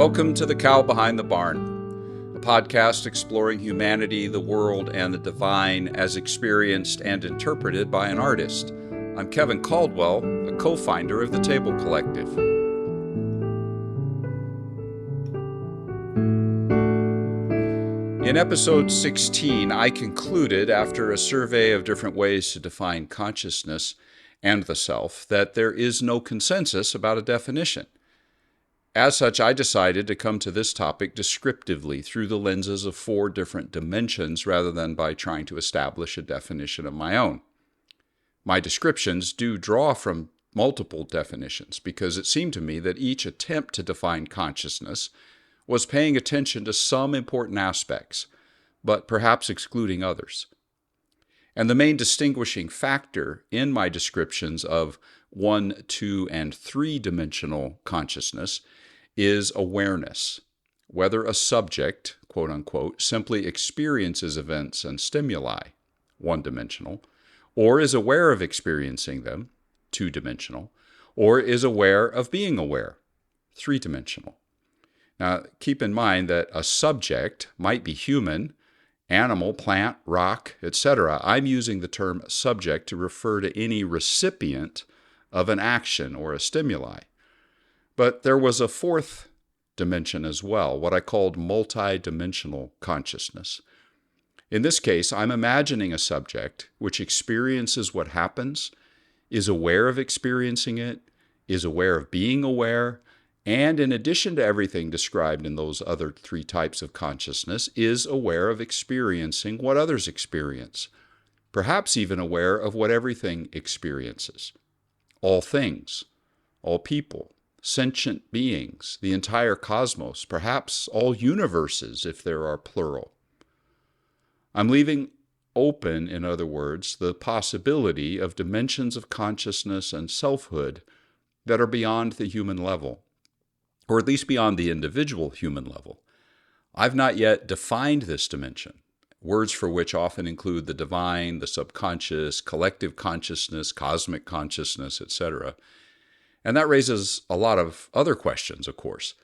Welcome to The Cow Behind the Barn, a podcast exploring humanity, the world, and the divine as experienced and interpreted by an artist. I'm Kevin Caldwell, a co-founder of the Table Collective. In episode 16, I concluded, after a survey of different ways to define consciousness and the self, that there is no consensus about a definition. As such, I decided to come to this topic descriptively through the lenses of 4 different dimensions rather than by trying to establish a definition of my own. My descriptions do draw from multiple definitions because it seemed to me that each attempt to define consciousness was paying attention to some important aspects, but perhaps excluding others. And the main distinguishing factor in my descriptions of 1, 2, and 3-dimensional consciousness is awareness. Whether a subject, quote unquote, simply experiences events and stimuli, 1-dimensional, or is aware of experiencing them, 2-dimensional, or is aware of being aware, 3-dimensional. Now, keep in mind that a subject might be human, animal, plant, rock, etc. I'm using the term subject to refer to any recipient of an action or a stimuli. But there was a 4th dimension as well, what I called multi-dimensional consciousness. In this case, I'm imagining a subject which experiences what happens, is aware of experiencing it, is aware of being aware, and in addition to everything described in those other 3 types of consciousness, is aware of experiencing what others experience, perhaps even aware of what everything experiences. All things, all people, sentient beings, the entire cosmos, perhaps all universes if there are plural. I'm leaving open, in other words, the possibility of dimensions of consciousness and selfhood that are beyond the human level, or at least beyond the individual human level. I've not yet defined this dimension, words for which often include the divine, the subconscious, collective consciousness, cosmic consciousness, etc. And that raises a lot of other questions, of course.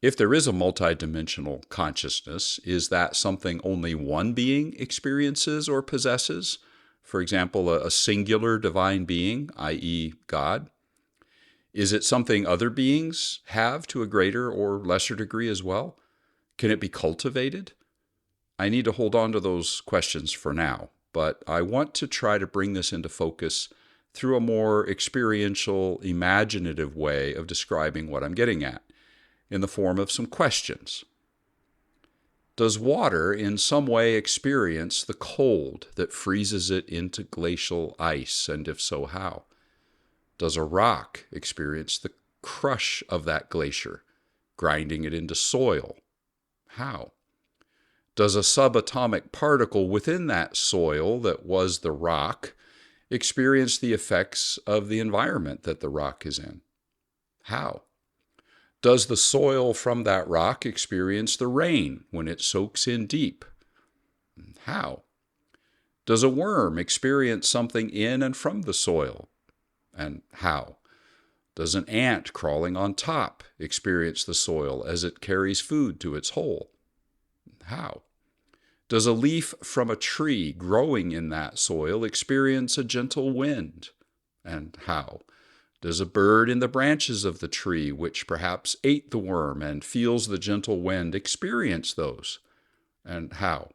If there is a multidimensional consciousness, is that something only one being experiences or possesses? For example, a singular divine being, i.e. God? Is it something other beings have to a greater or lesser degree as well? Can it be cultivated? I need to hold on to those questions for now, but I want to try to bring this into focus through a more experiential, imaginative way of describing what I'm getting at, in the form of some questions. Does water in some way experience the cold that freezes it into glacial ice, and if so, how? Does a rock experience the crush of that glacier, grinding it into soil? How? Does a subatomic particle within that soil that was the rock experience the effects of the environment that the rock is in? How? Does the soil from that rock experience the rain when it soaks in deep? How? Does a worm experience something in and from the soil? And how? Does an ant crawling on top experience the soil as it carries food to its hole? How? Does a leaf from a tree growing in that soil experience a gentle wind? And how? Does a bird in the branches of the tree, which perhaps ate the worm and feels the gentle wind, experience those? And how?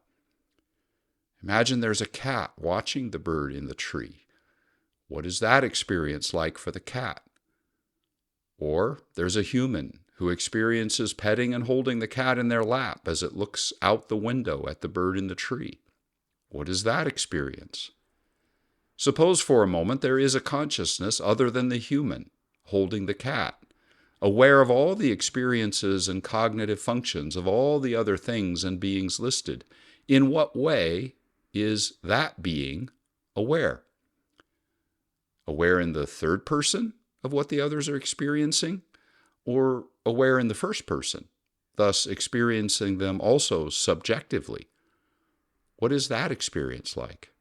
Imagine there's a cat watching the bird in the tree. What is that experience like for the cat? Or there's a human who experiences petting and holding the cat in their lap as it looks out the window at the bird in the tree. What is that experience? Suppose for a moment there is a consciousness other than the human holding the cat, aware of all the experiences and cognitive functions of all the other things and beings listed. In what way is that being aware? Aware in the third person of what the others are experiencing, or aware in the first person, thus experiencing them also subjectively? What is that experience like?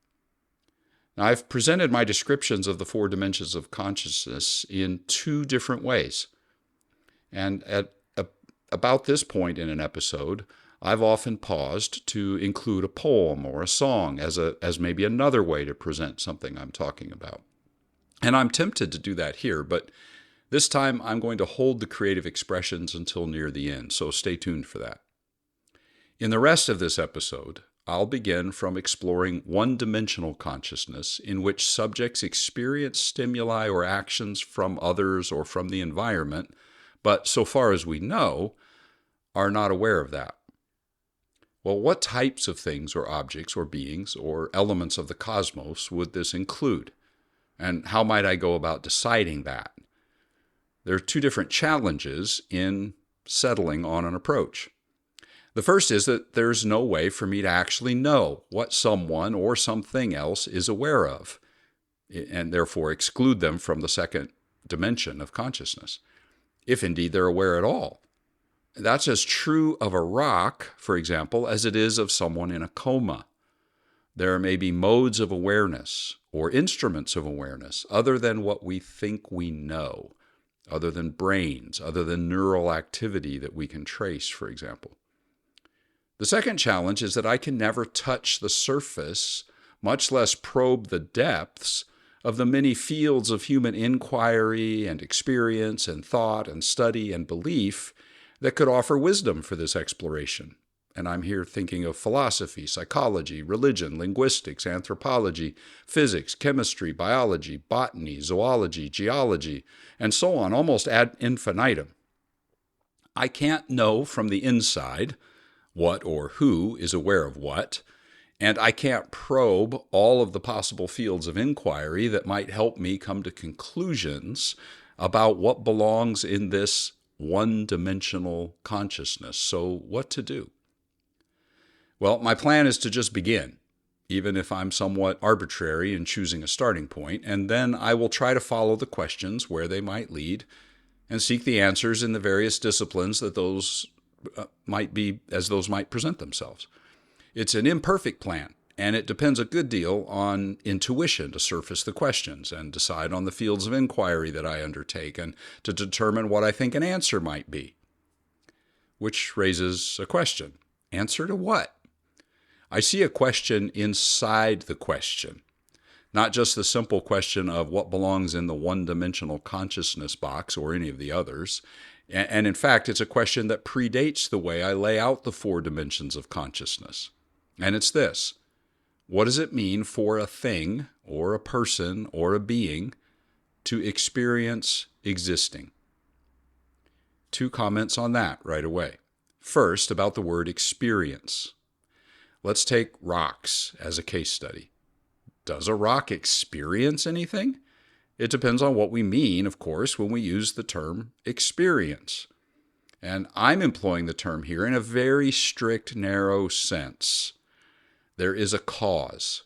Now, I've presented my descriptions of the 4 dimensions of consciousness in 2 different ways. And at about this point in an episode, I've often paused to include a poem or a song as maybe another way to present something I'm talking about. And I'm tempted to do that here, but this time I'm going to hold the creative expressions until near the end, so stay tuned for that. In the rest of this episode, I'll begin from exploring one-dimensional consciousness in which subjects experience stimuli or actions from others or from the environment, but so far as we know, are not aware of that. Well, what types of things or objects or beings or elements of the cosmos would this include? And how might I go about deciding that? There are two different challenges in settling on an approach. The first is that there's no way for me to actually know what someone or something else is aware of, and therefore exclude them from the second dimension of consciousness, if indeed they're aware at all. That's as true of a rock, for example, as it is of someone in a coma. There may be modes of awareness or instruments of awareness other than what we think we know, other than brains, other than neural activity that we can trace, for example. The second challenge is that I can never touch the surface, much less probe the depths of the many fields of human inquiry and experience and thought and study and belief that could offer wisdom for this exploration. And I'm here thinking of philosophy, psychology, religion, linguistics, anthropology, physics, chemistry, biology, botany, zoology, geology, and so on, almost ad infinitum. I can't know from the inside what or who is aware of what, and I can't probe all of the possible fields of inquiry that might help me come to conclusions about what belongs in this one-dimensional consciousness. So what to do? Well, my plan is to just begin, even if I'm somewhat arbitrary in choosing a starting point, and then I will try to follow the questions where they might lead and seek the answers in the various disciplines that those might present themselves. It's an imperfect plan, and it depends a good deal on intuition to surface the questions and decide on the fields of inquiry that I undertake and to determine what I think an answer might be. Which raises a question. Answer to what? I see a question inside the question, not just the simple question of what belongs in the one-dimensional consciousness box or any of the others. And in fact, it's a question that predates the way I lay out the four dimensions of consciousness. And it's this: what does it mean for a thing or a person or a being to experience existing? Two comments on that right away. First, about the word experience. Let's take rocks as a case study. Does a rock experience anything? It depends on what we mean, of course, when we use the term experience. And I'm employing the term here in a very strict, narrow sense. There is a cause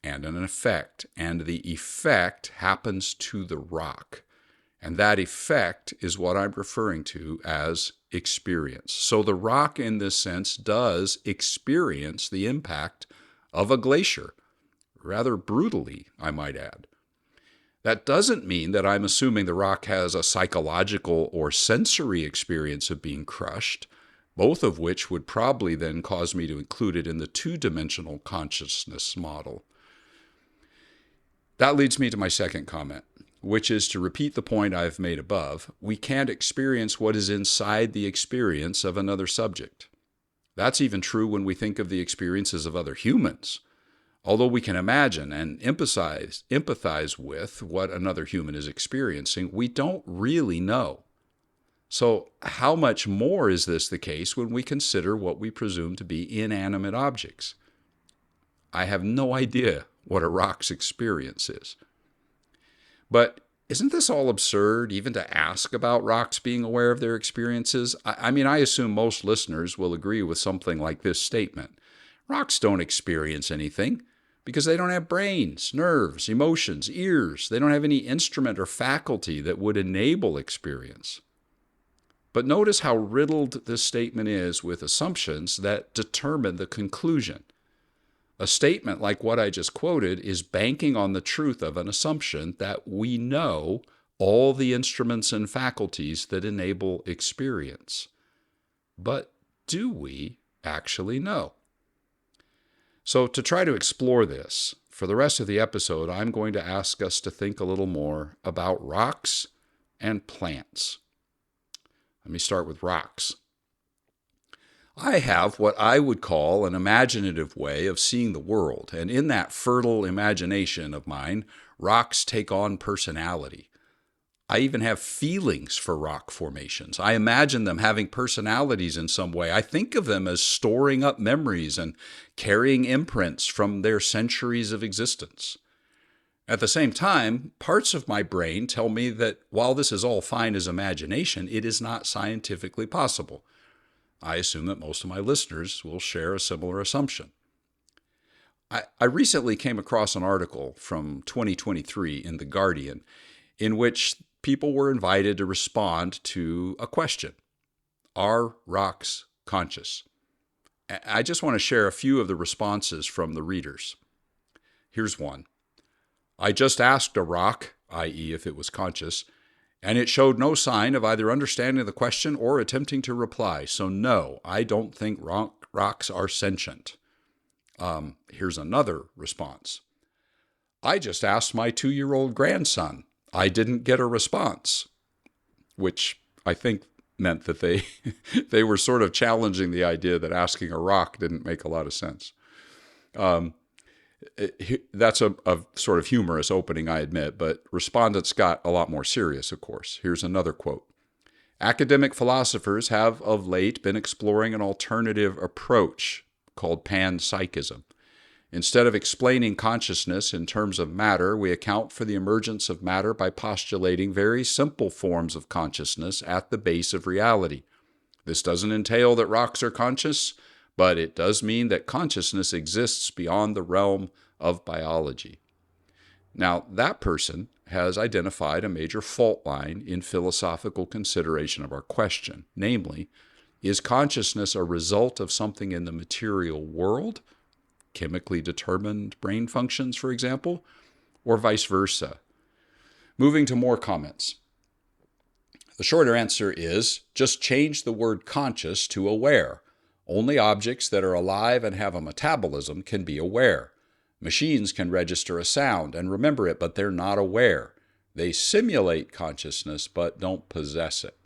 and an effect, and the effect happens to the rock. And that effect is what I'm referring to as experience. So the rock, in this sense, does experience the impact of a glacier, rather brutally, I might add. That doesn't mean that I'm assuming the rock has a psychological or sensory experience of being crushed, both of which would probably then cause me to include it in the two-dimensional consciousness model. That leads me to my second comment, which is to repeat the point I've made above. We can't experience what is inside the experience of another subject. That's even true when we think of the experiences of other humans. Although we can imagine and empathize with what another human is experiencing, we don't really know. So how much more is this the case when we consider what we presume to be inanimate objects? I have no idea what a rock's experience is. But isn't this all absurd, even to ask about rocks being aware of their experiences? I assume most listeners will agree with something like this statement. Rocks don't experience anything because they don't have brains, nerves, emotions, ears. They don't have any instrument or faculty that would enable experience. But notice how riddled this statement is with assumptions that determine the conclusion. A statement like what I just quoted is banking on the truth of an assumption that we know all the instruments and faculties that enable experience. But do we actually know? So to try to explore this, for the rest of the episode, I'm going to ask us to think a little more about rocks and plants. Let me start with rocks. I have what I would call an imaginative way of seeing the world, and in that fertile imagination of mine, rocks take on personality. I even have feelings for rock formations. I imagine them having personalities in some way. I think of them as storing up memories and carrying imprints from their centuries of existence. At the same time, parts of my brain tell me that while this is all fine as imagination, it is not scientifically possible. I assume that most of my listeners will share a similar assumption. I recently came across an article from 2023 in The Guardian in which people were invited to respond to a question. Are rocks conscious? I just want to share a few of the responses from the readers. Here's one. I just asked a rock, i.e. if it was conscious, and it showed no sign of either understanding the question or attempting to reply. So no, I don't think rocks are sentient. Here's another response. I just asked my 2-year-old grandson. I didn't get a response, which I think meant that they were sort of challenging the idea that asking a rock didn't make a lot of sense. That's a sort of humorous opening, I admit, but respondents got a lot more serious, of course. Here's another quote. Academic philosophers have of late been exploring an alternative approach called panpsychism. Instead of explaining consciousness in terms of matter, we account for the emergence of matter by postulating very simple forms of consciousness at the base of reality. This doesn't entail that rocks are conscious, but it does mean that consciousness exists beyond the realm of biology. Now, that person has identified a major fault line in philosophical consideration of our question, namely, is consciousness a result of something in the material world, chemically determined brain functions, for example, or vice versa? Moving to more comments. The shorter answer is just change the word conscious to aware. Only objects that are alive and have a metabolism can be aware. Machines can register a sound and remember it, but they're not aware. They simulate consciousness, but don't possess it.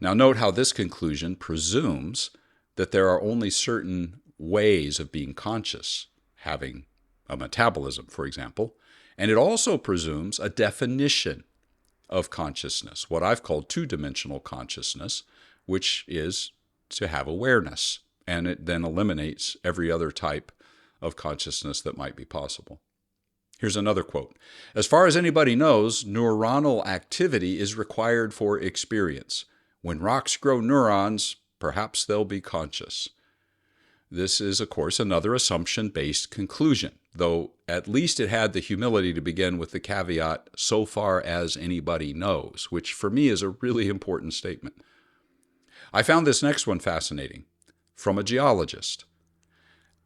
Now note how this conclusion presumes that there are only certain ways of being conscious, having a metabolism, for example, and it also presumes a definition of consciousness, what I've called two-dimensional consciousness, which is to have awareness, and it then eliminates every other type of consciousness that might be possible. Here's another quote. As far as anybody knows, neuronal activity is required for experience. When rocks grow neurons, perhaps they'll be conscious. This is, of course, another assumption-based conclusion, though at least it had the humility to begin with the caveat, so far as anybody knows, which for me is a really important statement. I found this next one fascinating, from a geologist.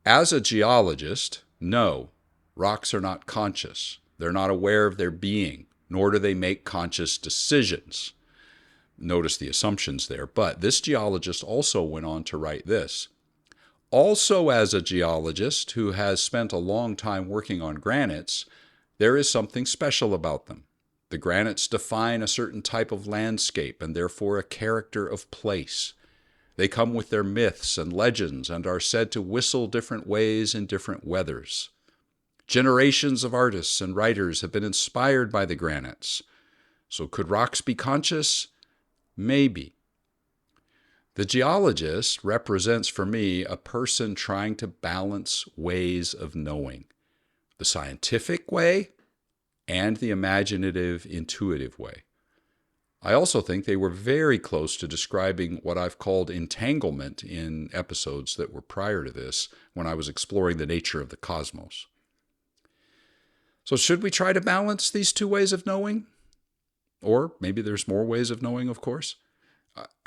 As a geologist, no, rocks are not conscious. They're not aware of their being, nor do they make conscious decisions. Notice the assumptions there, but this geologist also went on to write this. Also, as a geologist who has spent a long time working on granites, there is something special about them. The granites define a certain type of landscape and therefore a character of place. They come with their myths and legends and are said to whistle different ways in different weathers. Generations of artists and writers have been inspired by the granites. So could rocks be conscious? Maybe. The geologist represents for me a person trying to balance ways of knowing, the scientific way and the imaginative, intuitive way. I also think they were very close to describing what I've called entanglement in episodes that were prior to this when I was exploring the nature of the cosmos. So should we try to balance these two ways of knowing? Or maybe there's more ways of knowing, of course.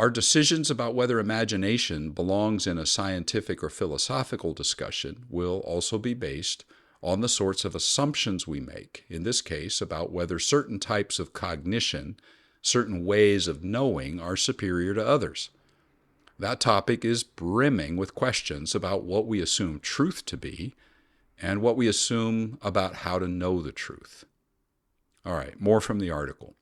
Our decisions about whether imagination belongs in a scientific or philosophical discussion will also be based on the sorts of assumptions we make, in this case about whether certain types of cognition, certain ways of knowing are superior to others. That topic is brimming with questions about what we assume truth to be and what we assume about how to know the truth. All right, more from the article.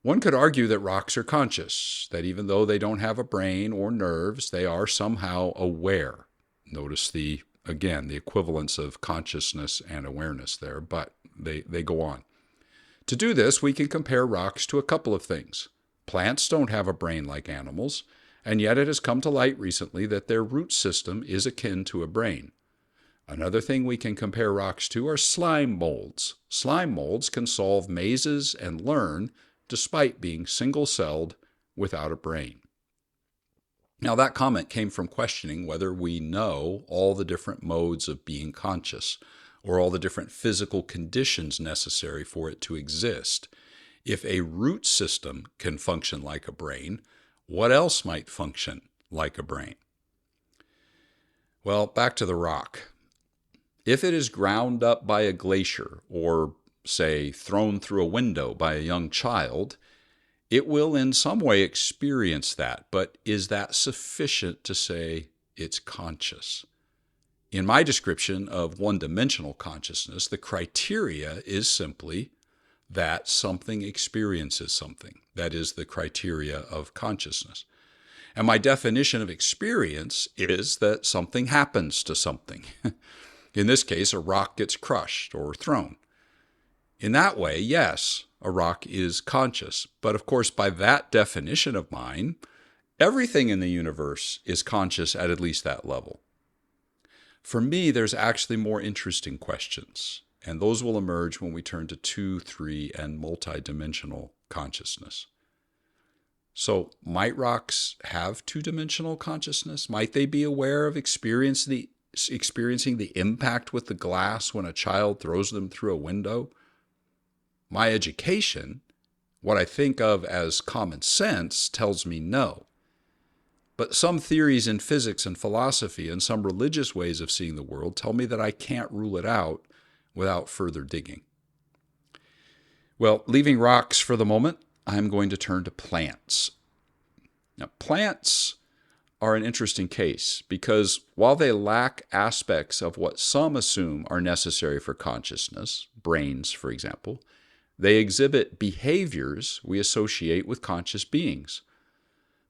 One could argue that rocks are conscious, that even though they don't have a brain or nerves, they are somehow aware. Notice again, the equivalence of consciousness and awareness there, but they go on. To do this, we can compare rocks to a couple of things. Plants don't have a brain like animals, and yet it has come to light recently that their root system is akin to a brain. Another thing we can compare rocks to are slime molds. Slime molds can solve mazes and learn despite being single-celled without a brain. Now, that comment came from questioning whether we know all the different modes of being conscious, or all the different physical conditions necessary for it to exist. If a root system can function like a brain, what else might function like a brain? Well, back to the rock. If it is ground up by a glacier, or say, thrown through a window by a young child, it will in some way experience that, but is that sufficient to say it's conscious? In my description of one-dimensional consciousness, the criteria is simply that something experiences something. That is the criteria of consciousness. And my definition of experience is that something happens to something. In this case, a rock gets crushed or thrown. In that way, yes, a rock is conscious. But of course, by that definition of mine, everything in the universe is conscious at least that level. For me, there's actually more interesting questions, and those will emerge when we turn to 2, 3, and multidimensional consciousness. So, might rocks have two-dimensional consciousness? Might they be aware of experiencing the impact with the glass when a child throws them through a window? My education, what I think of as common sense, tells me no. But some theories in physics and philosophy and some religious ways of seeing the world tell me that I can't rule it out without further digging. Well, leaving rocks for the moment, I'm going to turn to plants. Now, plants are an interesting case because while they lack aspects of what some assume are necessary for consciousness, brains, for example, they exhibit behaviors we associate with conscious beings.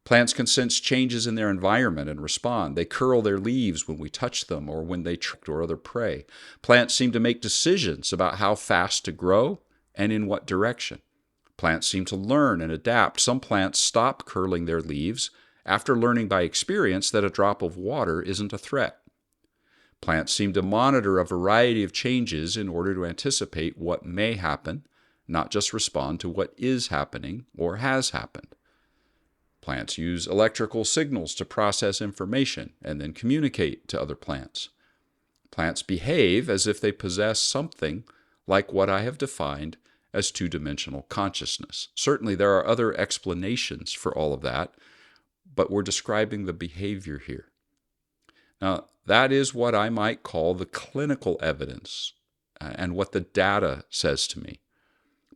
Plants can sense changes in their environment and respond. They curl their leaves when we touch them or when they trick or other prey. Plants seem to make decisions about how fast to grow and in what direction. Plants seem to learn and adapt. Some plants stop curling their leaves after learning by experience that a drop of water isn't a threat. Plants seem to monitor a variety of changes in order to anticipate what may happen, not just respond to what is happening or has happened. Plants use electrical signals to process information and then communicate to other plants. Plants behave as if they possess something like what I have defined as two-dimensional consciousness. Certainly there are other explanations for all of that, but we're describing the behavior here. Now, that is what I might call the clinical evidence and what the data says to me.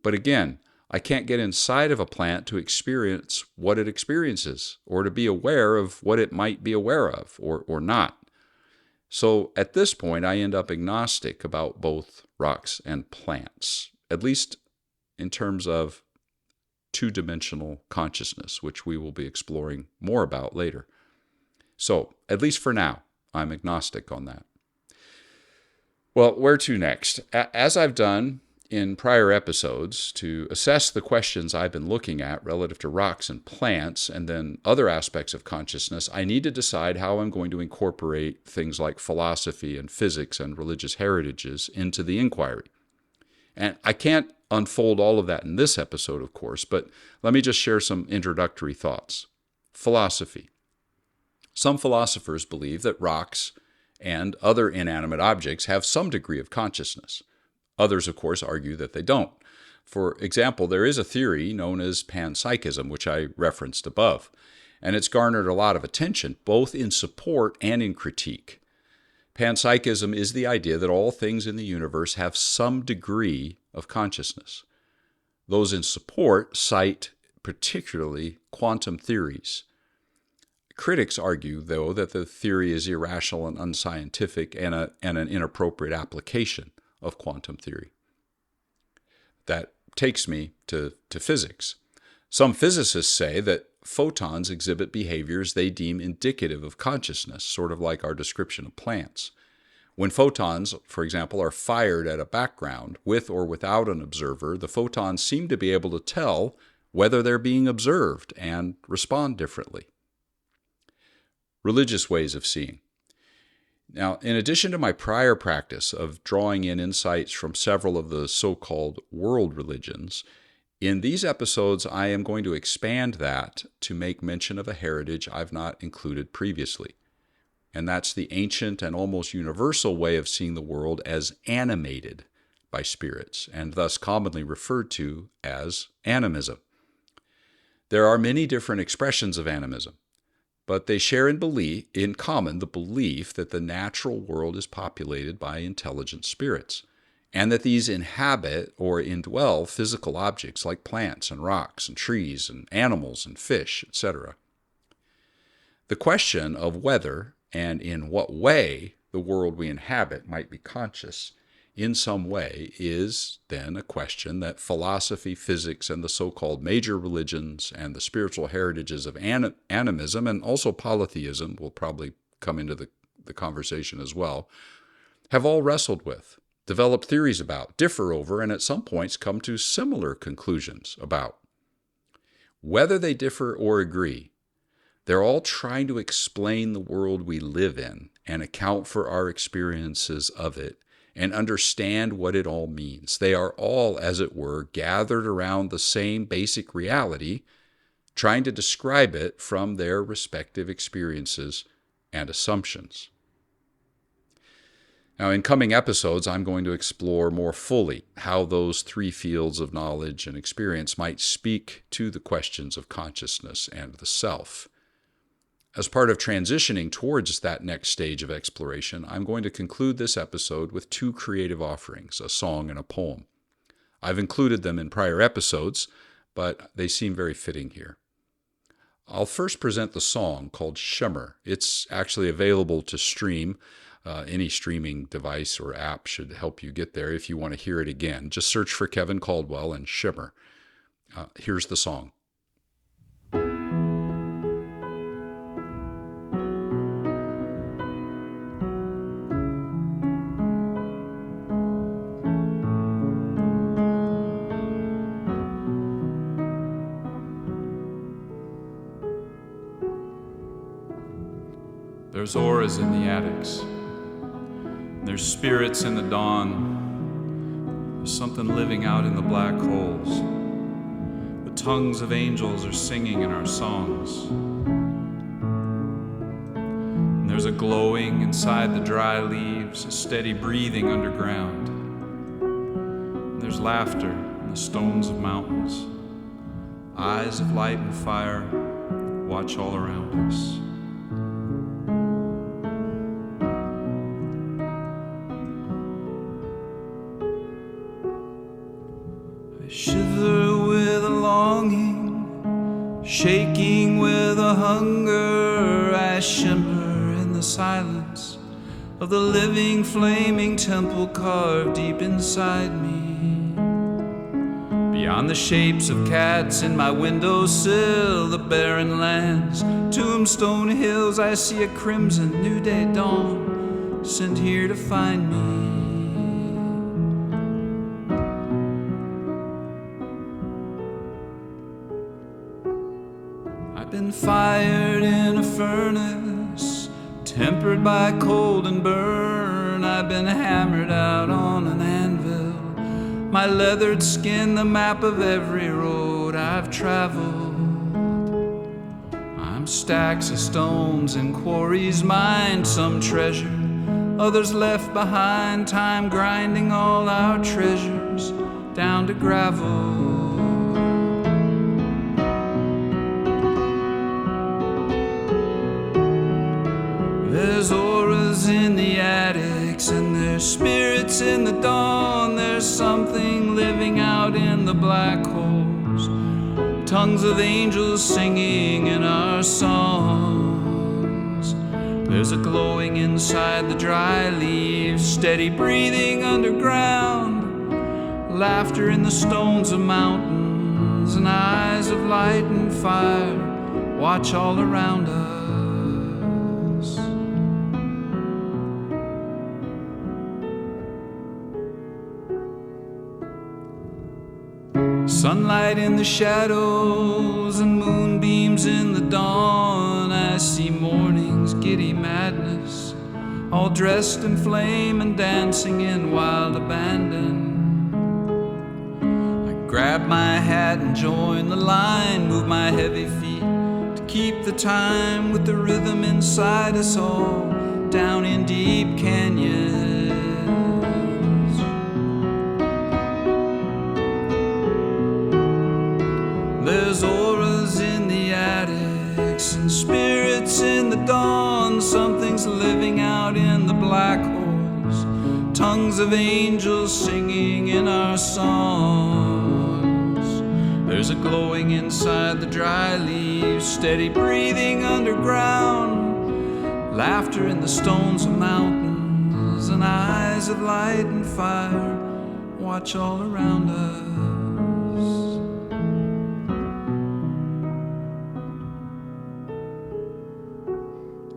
But again, I can't get inside of a plant to experience what it experiences or to be aware of what it might be aware of or not. So at this point, I end up agnostic about both rocks and plants, at least in terms of two-dimensional consciousness, which we will be exploring more about later. So, at least for now, I'm agnostic on that. Well, where to next? As I've done in prior episodes to assess the questions I've been looking at relative to rocks and plants and then other aspects of consciousness, I need to decide how I'm going to incorporate things like philosophy and physics and religious heritages into the inquiry. And I can't unfold all of that in this episode, of course, but let me just share some introductory thoughts. Philosophy. Some philosophers believe that rocks and other inanimate objects have some degree of consciousness. Others, of course, argue that they don't. For example, there is a theory known as panpsychism, which I referenced above, and it's garnered a lot of attention, both in support and in critique. Panpsychism is the idea that all things in the universe have some degree of consciousness. Those in support cite particularly quantum theories. Critics argue, though, that the theory is irrational and unscientific and an inappropriate application of quantum theory. That takes me to physics. Some physicists say that photons exhibit behaviors they deem indicative of consciousness, sort of like our description of plants. When photons, for example, are fired at a background, with or without an observer, the photons seem to be able to tell whether they're being observed and respond differently. Religious ways of seeing. Now, in addition to my prior practice of drawing in insights from several of the so-called world religions, in these episodes I am going to expand that to make mention of a heritage I've not included previously. And that's the ancient and almost universal way of seeing the world as animated by spirits, and thus commonly referred to as animism. There are many different expressions of animism, but they share in common the belief that the natural world is populated by intelligent spirits, and that these inhabit or indwell physical objects like plants and rocks and trees and animals and fish, etc. The question of whether and in what way the world we inhabit might be conscious in some way is then a question that philosophy, physics, and the so-called major religions and the spiritual heritages of animism, and also polytheism will probably come into the conversation as well, have all wrestled with, developed theories about, differ over, and at some points come to similar conclusions about. Whether they differ or agree, they're all trying to explain the world we live in and account for our experiences of it and understand what it all means. They are all, as it were, gathered around the same basic reality, trying to describe it from their respective experiences and assumptions. Now, in coming episodes, I'm going to explore more fully how those three fields of knowledge and experience might speak to the questions of consciousness and the self. As part of transitioning towards that next stage of exploration, I'm going to conclude this episode with two creative offerings, a song and a poem. I've included them in prior episodes, but they seem very fitting here. I'll first present the song called Shimmer. It's actually available to stream. Any streaming device or app should help you get there if you want to hear it again. Just search for Kevin Caldwell and Shimmer. Here's the song. There's auras in the attics. There's spirits in the dawn. There's something living out in the black holes. The tongues of angels are singing in our songs. And there's a glowing inside the dry leaves, a steady breathing underground. And there's laughter in the stones of mountains. Eyes of light and fire watch all around us. Shiver with a longing, shaking with a hunger. I shimmer in the silence of the living, flaming temple carved deep inside me. Beyond the shapes of cats in my windowsill, the barren lands, tombstone hills, I see a crimson new day dawn, sent here to find me. I've been fired in a furnace, tempered by cold and burn. I've been hammered out on an anvil, my leathered skin the map of every road I've traveled. I'm stacks of stones in quarries mined, some treasured, others left behind, time grinding all our treasures down to gravel. There's auras in the attics and there's spirits in the dawn. There's something living out in the black holes, tongues of angels singing in our song. There's a glowing inside the dry leaves, steady breathing underground, laughter in the stones of mountains, and eyes of light and fire watch all around us. Sunlight in the shadows and moonbeams in the dawn. I see morning's giddy madness, all dressed in flame and dancing in wild abandon. I grab my hat and join the line, move my heavy feet to keep the time with the rhythm inside us all, down in deep canyons. There's auras in the attics and spirits in the dawn. Something's living out in the black holes, tongues of angels singing in our songs. There's a glowing inside the dry leaves, steady breathing underground, laughter in the stones of mountains, and eyes of light and fire watch all around us.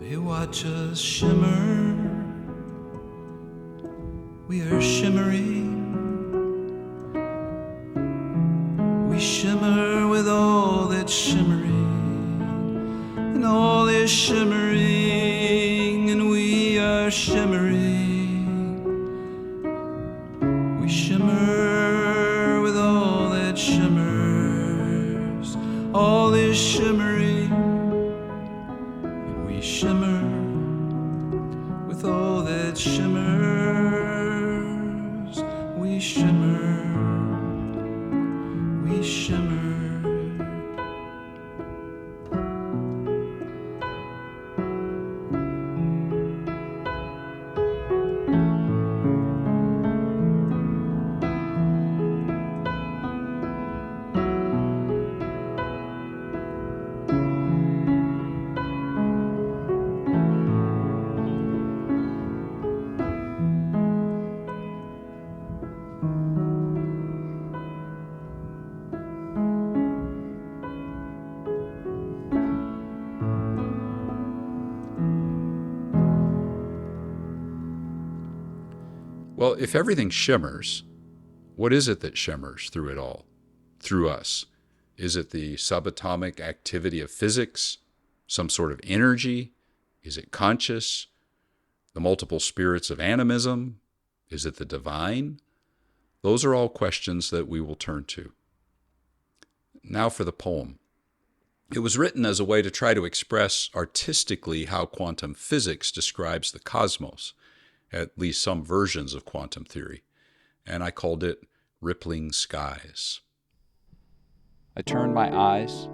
They watch us shimmer, we are shimmering. We shimmer with all that's shimmering, and all is shimmering, and we are shimmering. We shimmer with all that shimmers, all is shimmering, and we shimmer with all that shimmers. We shimmer, we shimmer. Well, if everything shimmers, what is it that shimmers through it all, through us? Is it the subatomic activity of physics, some sort of energy? Is it conscious? The multiple spirits of animism? Is it the divine? Those are all questions that we will turn to. Now for the poem. It was written as a way to try to express artistically how quantum physics describes the cosmos, at least some versions of quantum theory, and I called it Rippling Skies. I turn my eyes,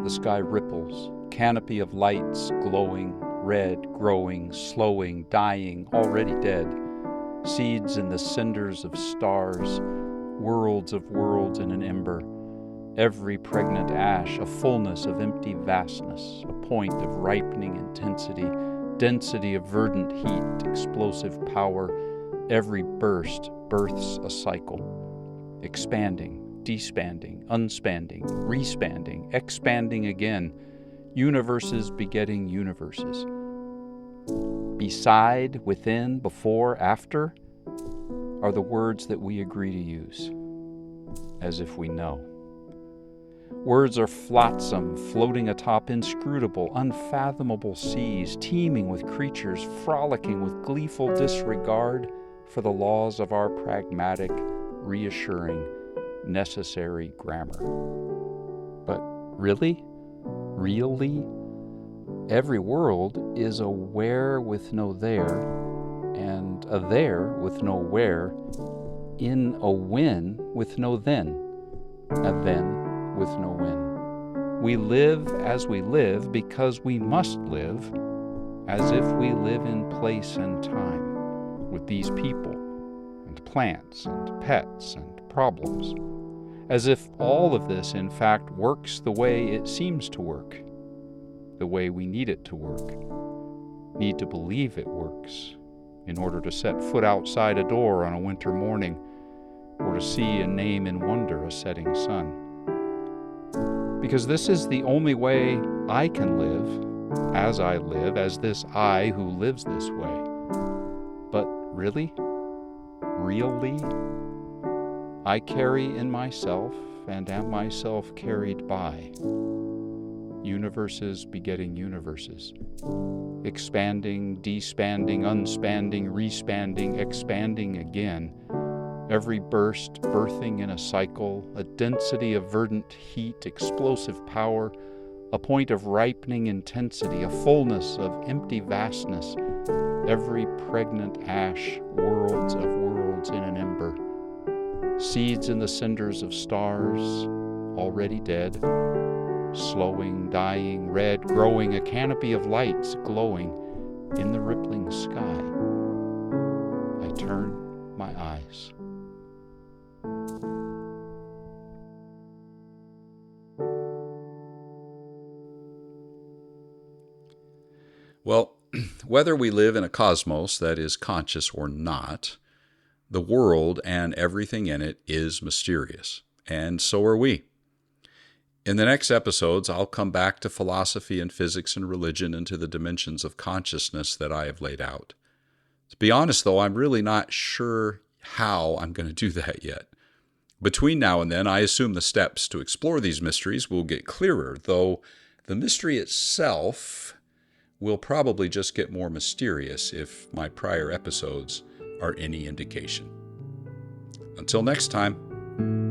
the sky ripples, canopy of lights glowing, red, growing, slowing, dying, already dead, seeds in the cinders of stars, worlds of worlds in an ember, every pregnant ash, a fullness of empty vastness, a point of ripening intensity, density of verdant heat, explosive power. Every burst births a cycle, expanding, despanding, unspanding, respanding, expanding again, universes begetting universes. Beside, within, before, after are the words that we agree to use, as if we know. Words are flotsam, floating atop inscrutable, unfathomable seas, teeming with creatures frolicking with gleeful disregard for the laws of our pragmatic, reassuring, necessary grammar. But really? Every world is a where with no there, and a there with no where, in a when with no then, a then with no when. We live as we live because we must live as if we live in place and time with these people and plants and pets and problems, as if all of this in fact works the way it seems to work, the way we need it to work, need to believe it works in order to set foot outside a door on a winter morning or to see and name in wonder a setting sun. Because this is the only way I can live as this I who lives this way. But really? I carry in myself and am myself carried by. Universes begetting universes. Expanding, despanding, unspanding, respanding, expanding again. Every burst birthing in a cycle, a density of verdant heat, explosive power, a point of ripening intensity, a fullness of empty vastness. Every pregnant ash, worlds of worlds in an ember. Seeds in the cinders of stars, already dead. Slowing, dying, red, growing, a canopy of lights glowing in the rippling sky. I turn my eyes. Well, whether we live in a cosmos that is conscious or not, the world and everything in it is mysterious, and so are we. In the next episodes, I'll come back to philosophy and physics and religion and to the dimensions of consciousness that I have laid out. To be honest, though, I'm really not sure how I'm going to do that yet. Between now and then, I assume the steps to explore these mysteries will get clearer, though the mystery itself will probably just get more mysterious if my prior episodes are any indication. Until next time.